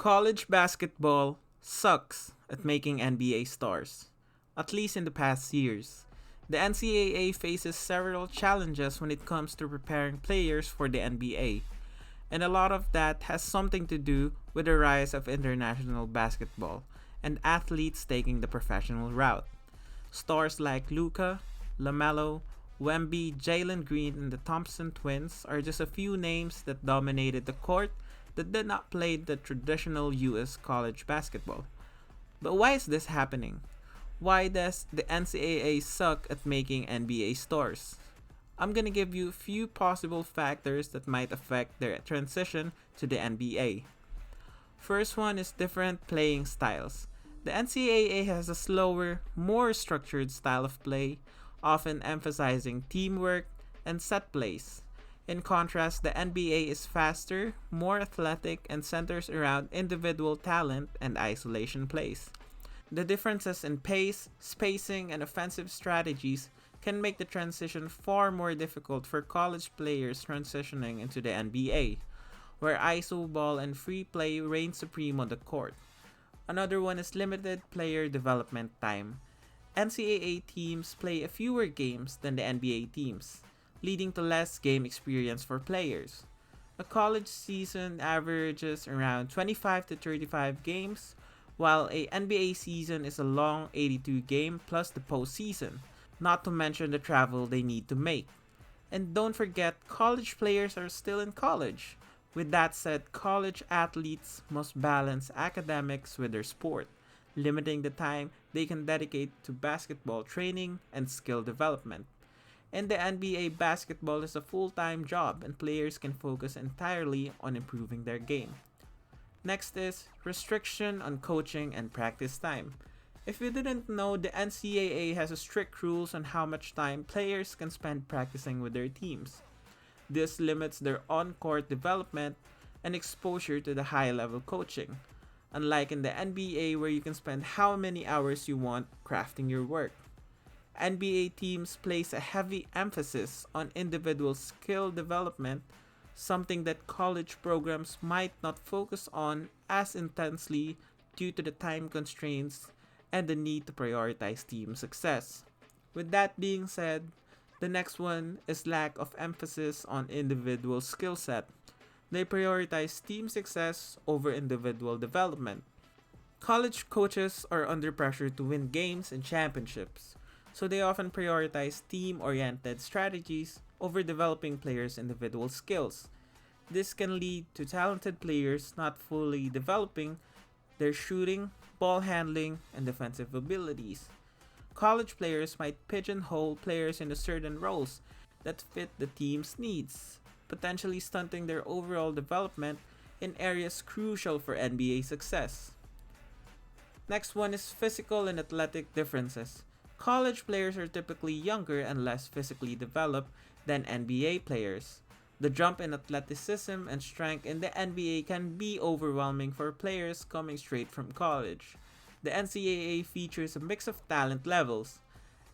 College basketball sucks at making NBA stars, at least in the past years. The NCAA faces several challenges when it comes to preparing players for the NBA, and a lot of that has something to do with the rise of international basketball and athletes taking the professional route. Stars like Luka, LaMelo, Wemby, Jalen Green, and the Thompson twins are just a few names that dominated the court that did not play the traditional US college basketball. But why is this happening? Why does the NCAA suck at making NBA stars? I'm gonna give you a few possible factors that might affect their transition to the NBA. First one is different playing styles. The NCAA has a slower, more structured style of play, often emphasizing teamwork and set plays. In contrast, the NBA is faster, more athletic, and centers around individual talent and isolation plays. The differences in pace, spacing, and offensive strategies can make the transition far more difficult for college players transitioning into the NBA, where ISO ball and free play reign supreme on the court. Another one is limited player development time. NCAA teams play fewer games than the NBA teams, leading to less game experience for players. A college season averages around 25 to 35 games, while a NBA season is a long 82 game plus the postseason, not to mention the travel they need to make. And don't forget, college players are still in college. With that said, college athletes must balance academics with their sport, limiting the time they can dedicate to basketball training and skill development. In the NBA, basketball is a full time job and players can focus entirely on improving their game. Next is restriction on coaching and practice time. If you didn't know, the NCAA has strict rules on how much time players can spend practicing with their teams. This limits their on court development and exposure to the high level coaching, unlike in the NBA where you can spend how many hours you want crafting your work. NBA teams place a heavy emphasis on individual skill development, something that college programs might not focus on as intensely due to the time constraints and the need to prioritize team success. With that being said, the next one is lack of emphasis on individual skill set. They prioritize team success over individual development. College coaches are under pressure to win games and championships, so they often prioritize team-oriented strategies over developing players' individual skills. This can lead to talented players not fully developing their shooting, ball handling, and defensive abilities. College players might pigeonhole players into certain roles that fit the team's needs, potentially stunting their overall development in areas crucial for NBA success. Next one is physical and athletic differences. College players are typically younger and less physically developed than NBA players. The jump in athleticism and strength in the NBA can be overwhelming for players coming straight from college. The NCAA features a mix of talent levels,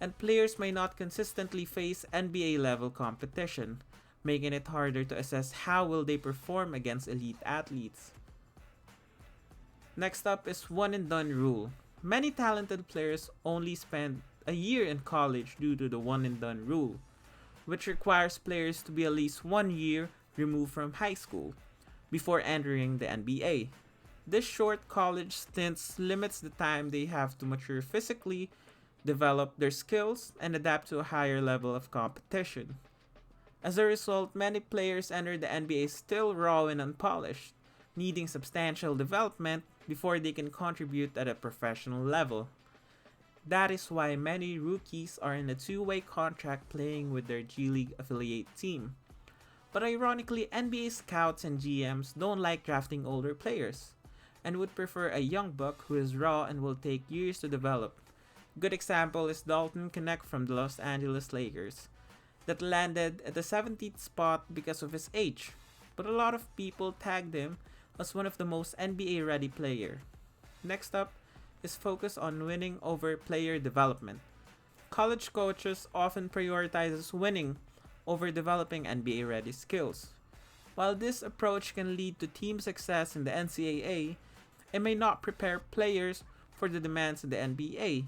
and players may not consistently face NBA level competition, making it harder to assess how will they perform against elite athletes. Next up is one and done rule. Many talented players only spend a year in college due to the one and done rule, which requires players to be at least 1 year removed from high school before entering the NBA. This short college stints limits the time they have to mature physically, develop their skills, and adapt to a higher level of competition. As a result, many players enter the NBA still raw and unpolished, needing substantial development before they can contribute at a professional level. That is why many rookies are in a two-way contract playing with their G League affiliate team. But ironically, NBA scouts and GMs don't like drafting older players, and would prefer a young buck who is raw and will take years to develop. Good example is Dalton Knecht from the Los Angeles Lakers, that landed at the 17th spot because of his age, but a lot of people tagged him as one of the most NBA ready player. Next up is focus on winning over player development. College coaches often prioritizes winning over developing NBA ready skills. While this approach can lead to team success in the NCAA, It may not prepare players for the demands of the NBA,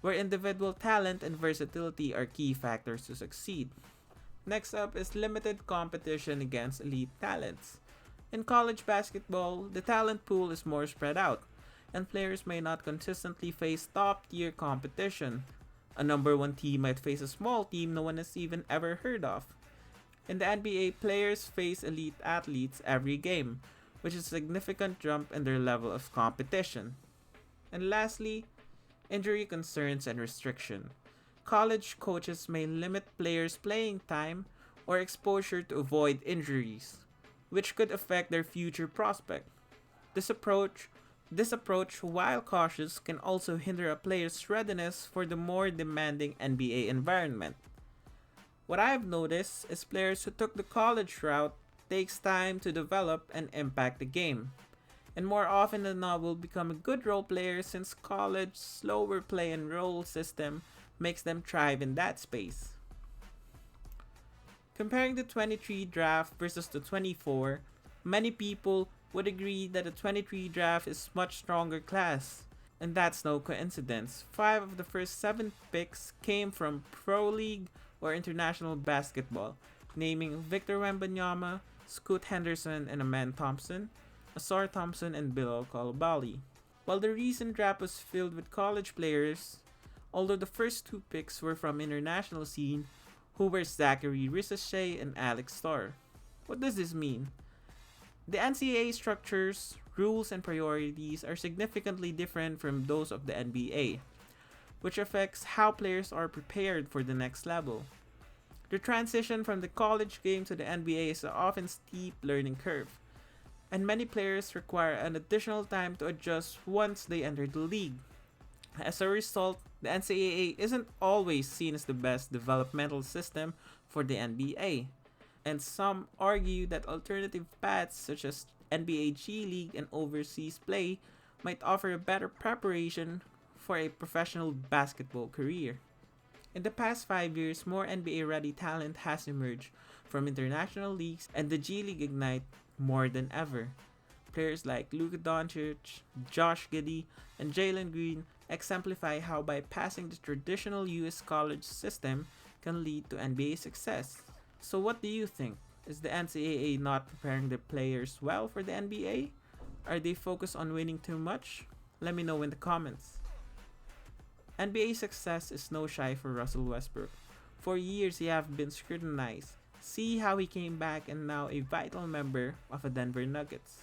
where individual talent and versatility are key factors to succeed. Next up is limited competition against elite talents. In college basketball, the talent pool is more spread out, and players may not consistently face top tier competition. A number one team might face a small team no one has even ever heard of. In the NBA, players face elite athletes every game, which is a significant jump in their level of competition. And lastly, injury concerns and restriction. College coaches may limit players' playing time or exposure to avoid injuries, which could affect their future prospect. This approach, this approach, while cautious, can also hinder a player's readiness for the more demanding NBA environment. What I've noticed is players who took the college route takes time to develop and impact the game, and more often than not will become a good role player since college slower play and role system makes them thrive in that space. Comparing the 23 draft versus the 24, many people would agree that the 23 draft is much stronger class. And that's no coincidence. 5 of the first 7 picks came from Pro League or international basketball, naming Victor Wembanyama, Scoot Henderson and Amen Thompson, Asar Thompson and Bilal Coulibaly. While the recent draft was filled with college players, although the first 2 picks were from international scene, who were Zachary Ricochet and Alex Starr. What does this mean? The NCAA structures, rules, and priorities are significantly different from those of the NBA, which affects how players are prepared for the next level. The transition from the college game to the NBA is an often steep learning curve, and many players require an additional time to adjust once they enter the league. As a result, the NCAA isn't always seen as the best developmental system for the NBA, and some argue that alternative paths such as NBA G League and overseas play might offer a better preparation for a professional basketball career. In the past 5 years, more NBA ready talent has emerged from international leagues and the G League Ignite more than ever. Players like Luka Doncic, Josh Giddey, and Jalen Green exemplify how bypassing the traditional US college system can lead to NBA success. So what do you think? Is the NCAA not preparing their players well for the NBA? Are they focused on winning too much? Let me know in the comments. NBA success is no shy for Russell Westbrook. For years he have been scrutinized. See how he came back and now a vital member of the Denver Nuggets.